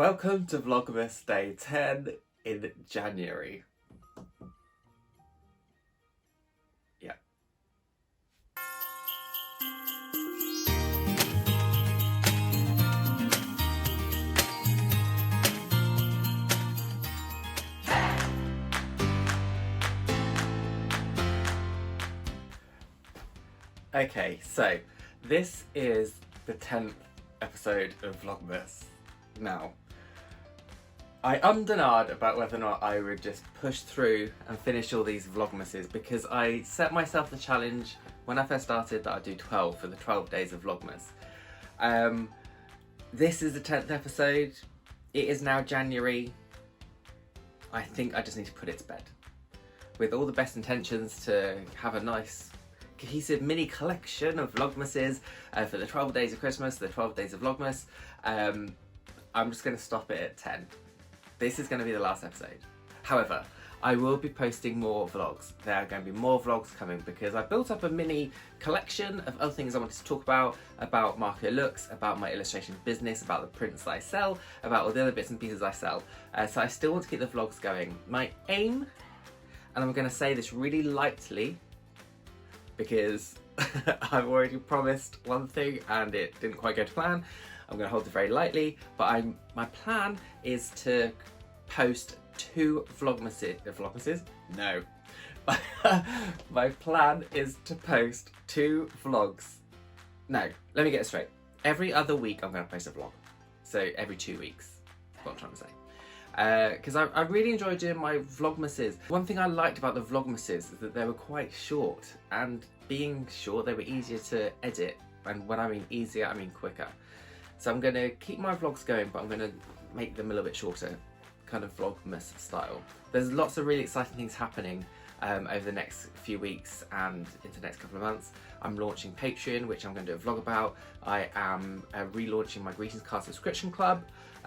Welcome to Vlogmas Day 10 in January. Yeah. Okay, so this is the 10th episode of Vlogmas. Now, I ummed and ahed about whether or not I would just push through and finish all these Vlogmases because I set myself the challenge when I first started that I'd do 12 for the 12 days of Vlogmas. This is the 10th episode. It is now January. I think I just need to put it to bed. With all the best intentions to have a nice cohesive mini collection of Vlogmases for the 12 days of Christmas, the 12 days of Vlogmas. I'm just going to stop it at 10. This is going to be the last episode. However, I will be posting more vlogs. There are going to be more vlogs coming because I built up a mini collection of other things I wanted to talk about MarcoLooks, about my illustration business, about the prints that I sell, about all the other bits and pieces I sell. So I still want to keep the vlogs going. My aim, and I'm going to say this really lightly because I've already promised one thing and it didn't quite go to plan. I'm going to hold it very lightly, but my plan is to post 2 Vlogmases? No. My plan is to post 2 vlogs. No, let me get it straight. Every other week I'm going to post a vlog. So every 2 weeks, is what I'm trying to say. Because I really enjoy doing my Vlogmases. One thing I liked about the Vlogmases is that they were quite short, and being short they were easier to edit, and when I mean easier I mean quicker. So I'm going to keep my vlogs going, but I'm going to make them a little bit shorter, kind of Vlogmas style. There's lots of really exciting things happening over the next few weeks and into the next couple of months. I'm launching Patreon, which I'm going to do a vlog about. I am relaunching my greetings card subscription club,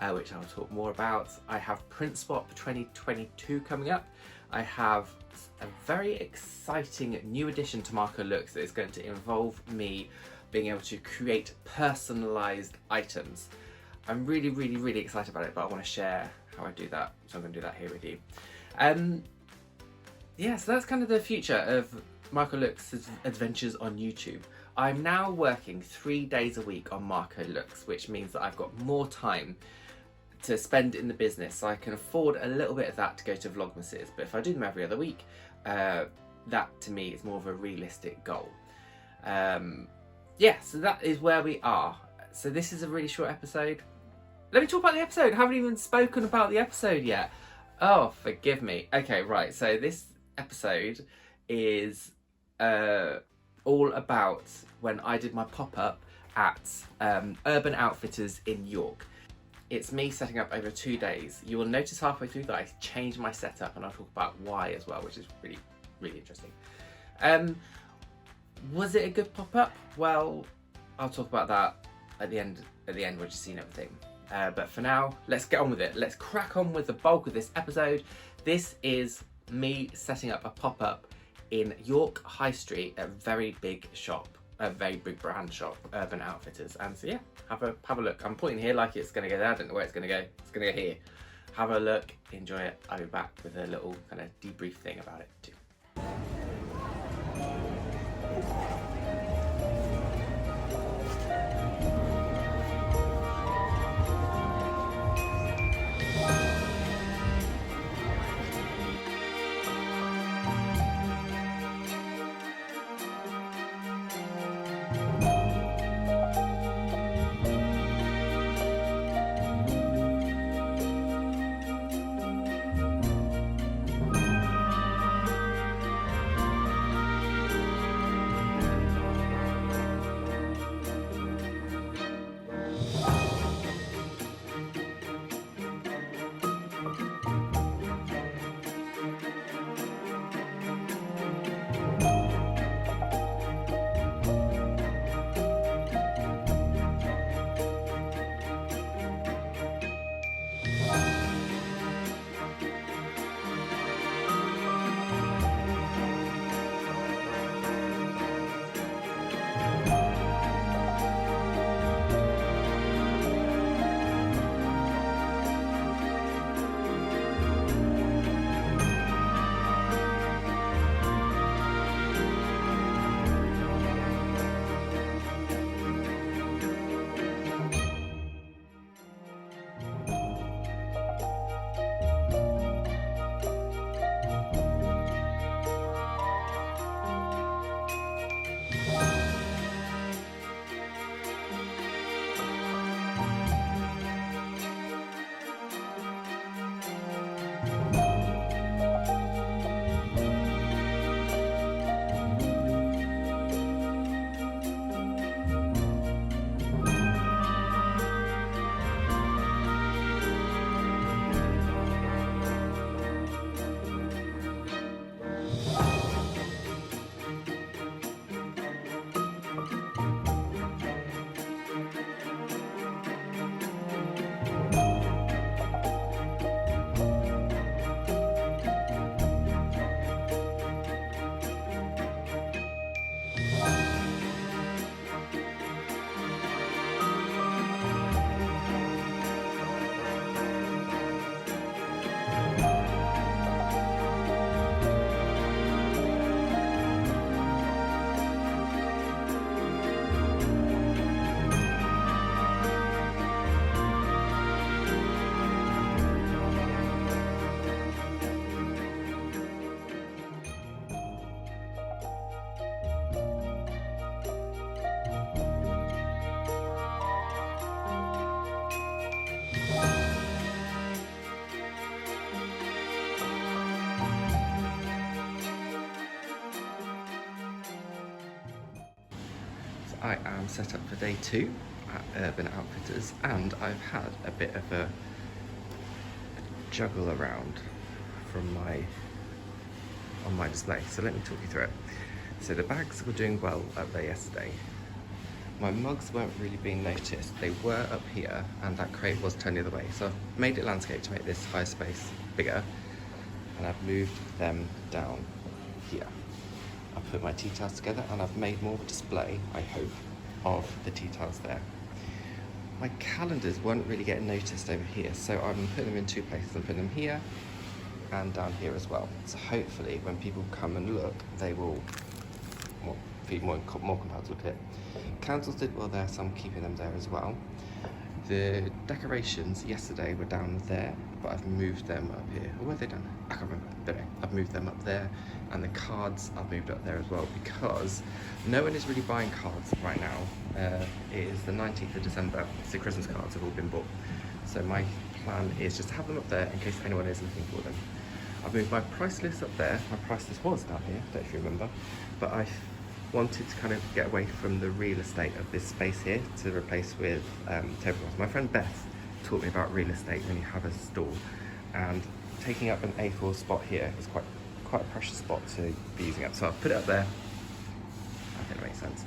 which I'll talk more about. I have Print Spot for 2022 coming up. I have a very exciting new addition to MarcoLooks that is going to involve me being able to create personalised items. I'm really, really, really excited about it, but I want to share how I do that, so I'm going to do that here with you. Yeah, so that's kind of the future of MarcoLooks' adventures on YouTube. I'm now working 3 days a week on MarcoLooks, which means that I've got more time to spend in the business, so I can afford a little bit of that to go to Vlogmases. But if I do them every other week, that to me is more of a realistic goal. Yeah, so that is where we are. So this is a really short episode. Let me talk about the episode. I haven't even spoken about the episode yet. Oh, forgive me. Okay, right. So this episode is all about when I did my pop-up at Urban Outfitters in York. It's me setting up over 2 days. You will notice halfway through that I changed my setup, and I'll talk about why as well, which is really, really interesting. Was it a good pop-up? Well, I'll talk about that at the end when you've seen everything. But for now, let's get on with it. Let's crack on with the bulk of this episode. This is me setting up a pop-up in York High Street, a very big shop, a very big brand shop, Urban Outfitters. And so yeah, have a look. I'm pointing here like it's going to go there. I don't know where it's going to go. It's going to go here. Have a look, enjoy it. I'll be back with a little kind of debrief thing about it too. I am set up for day 2 at Urban Outfitters, and I've had a bit of a juggle around on my display, so let me talk you through it. So the bags were doing well up there yesterday. My mugs weren't really being noticed. They were up here, and that crate was turned the other way. So I've made it landscape to make this high space bigger, and I've moved them down here. I've put my tea towels together, and I've made more of a display, I hope, of the tea towels there. My calendars weren't really getting noticed over here, so I'm putting them in 2 places. I'm putting them here and down here as well. So hopefully when people come and look, they will feel more compelled to look at it. Candles did well there, so I'm keeping them there as well. The decorations yesterday were down there, but I've moved them up here. Or were they down there? I can't remember. Anyway, I've moved them up there, and the cards I've moved up there as well, because no one is really buying cards right now. It is the 19th of December, so Christmas cards have all been bought. So my plan is just to have them up there in case anyone is looking for them. I've moved my price list up there. My price list was down here, I don't know if you remember, but I wanted to kind of get away from the real estate of this space here to replace with tablecloths. My friend Beth taught me about real estate when you have a stall, and taking up an A4 spot here is quite a precious spot to be using up. So I've put it up there. I think it makes sense.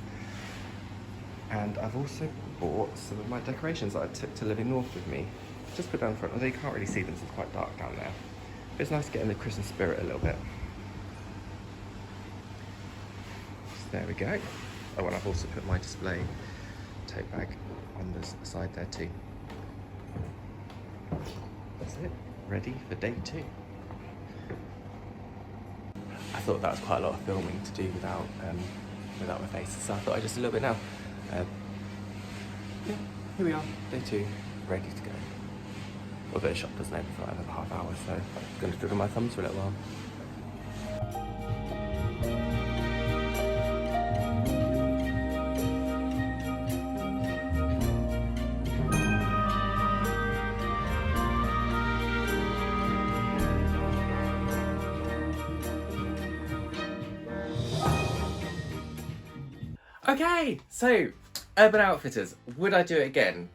And I've also bought some of my decorations that I took to Living North with me. Just put down front, although you can't really see them, so it's quite dark down there. But it's nice to get in the Christmas spirit a little bit. There we go. Oh, and I've also put my display tote bag on the side there too. That's it. Ready for day 2. I thought that was quite a lot of filming to do without my face, so I thought I'd just do a little bit now. Yeah, here we are, day 2, ready to go. Although the shop doesn't open for like another half hour, so I'm going to twiddle my thumbs for a little while. Okay, so Urban Outfitters, would I do it again?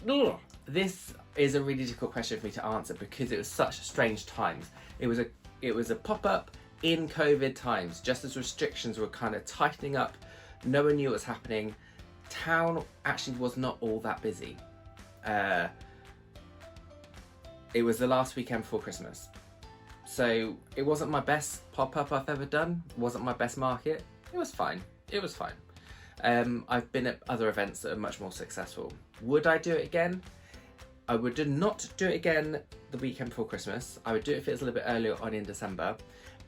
Ugh. This is a really difficult question for me to answer because it was such strange times. It was a pop-up in COVID times, just as restrictions were kind of tightening up. No one knew what was happening. Town actually was not all that busy. It was the last weekend before Christmas. So it wasn't my best pop-up I've ever done. It wasn't my best market. It was fine. It was fine. I've been at other events that are much more successful. Would I do it again? I would not do it again the weekend before Christmas. I would do it if it was a little bit earlier on in December,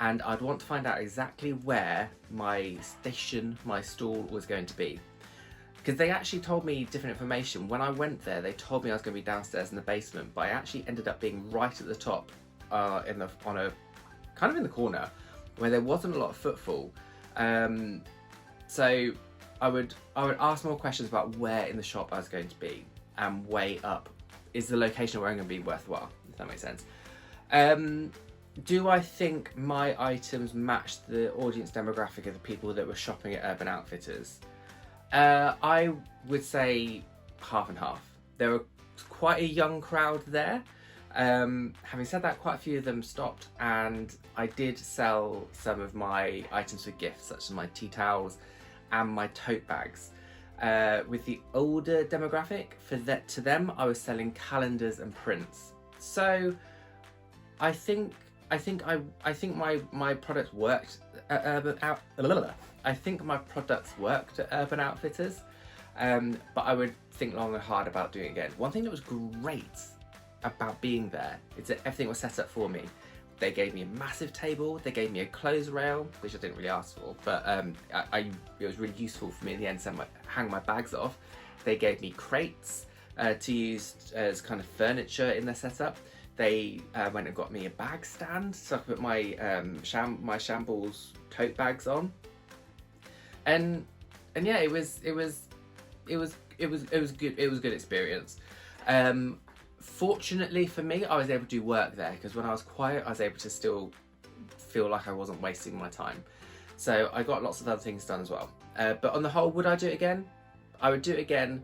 and I'd want to find out exactly where my station, my stall was going to be. Because they actually told me different information. When I went there, they told me I was going to be downstairs in the basement, but I actually ended up being right at the top, kind of in the corner, where there wasn't a lot of footfall. So I would ask more questions about where in the shop I was going to be, and weigh up, is the location where I'm going to be worthwhile, if that makes sense. Do I think my items matched the audience demographic of the people that were shopping at Urban Outfitters? I would say half and half. There were quite a young crowd there. Having said that, quite a few of them stopped, and I did sell some of my items for gifts, such as my tea towels and my tote bags. With the older demographic, to them, I was selling calendars and prints. So I think my products worked at Urban Outfitters, but I would think long and hard about doing it again. One thing that was great about being there is that everything was set up for me. They gave me a massive table, they gave me a clothes rail, which I didn't really ask for, but it was really useful for me in the end to hang my bags off. They gave me crates to use as kind of furniture in their setup. They went and got me a bag stand so I could put my shambles tote bags on. And yeah, it was good. It was a good experience. Fortunately for me, I was able to do work there, because when I was quiet, I was able to still feel like I wasn't wasting my time. So I got lots of other things done as well. But on the whole, would I do it again? I would do it again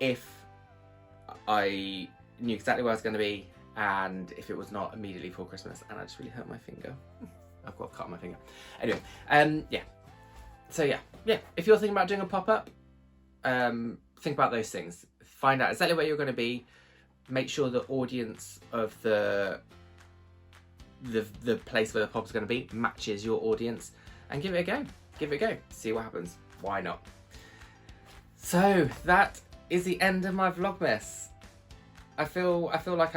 if I knew exactly where I was going to be, and if it was not immediately before Christmas. And I just really hurt my finger. I've got a cut on my finger. Anyway, yeah. So yeah. If you're thinking about doing a pop-up, think about those things. Find out exactly where you're going to be. Make sure the audience of the place where the pop is going to be matches your audience, and give it a go. Give it a go. See what happens. Why not? So that is the end of my Vlogmas. I feel like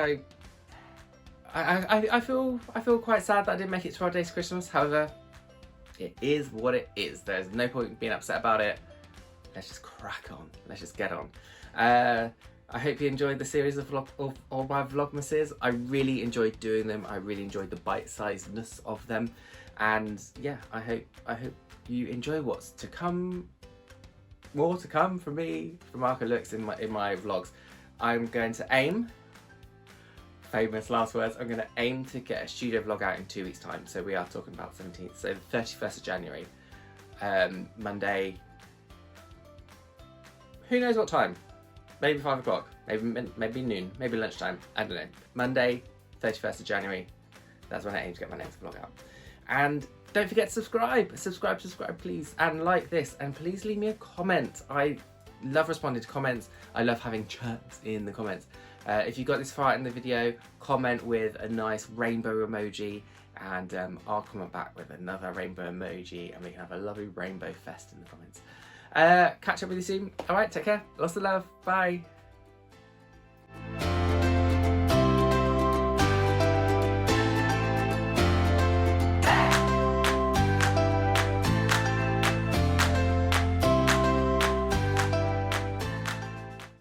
I feel quite sad that I didn't make it 12 days to Christmas. However, it is what it is. There's no point being upset about it. Let's just crack on. Let's just get on. I hope you enjoyed the series of all my Vlogmases. I really enjoyed doing them. I really enjoyed the bite-sizedness of them. And yeah, I hope you enjoy what's to come. More to come from me, from MarcoLooks in my vlogs. I'm going to aim, famous last words, I'm going to aim to get a studio vlog out in 2 weeks' time. So we are talking about 17th, so the 31st of January, Monday. Who knows what time? Maybe 5 o'clock, maybe noon, maybe lunchtime, I don't know. Monday, 31st of January, that's when I aim to get my next vlog out. And don't forget to subscribe, please, and like this, and please leave me a comment. I love responding to comments. I love having chats in the comments. If you got this far in the video, comment with a nice rainbow emoji, and I'll comment back with another rainbow emoji, and we can have a lovely rainbow fest in the comments. Catch up with you soon. Alright, take care. Lots of love. Bye.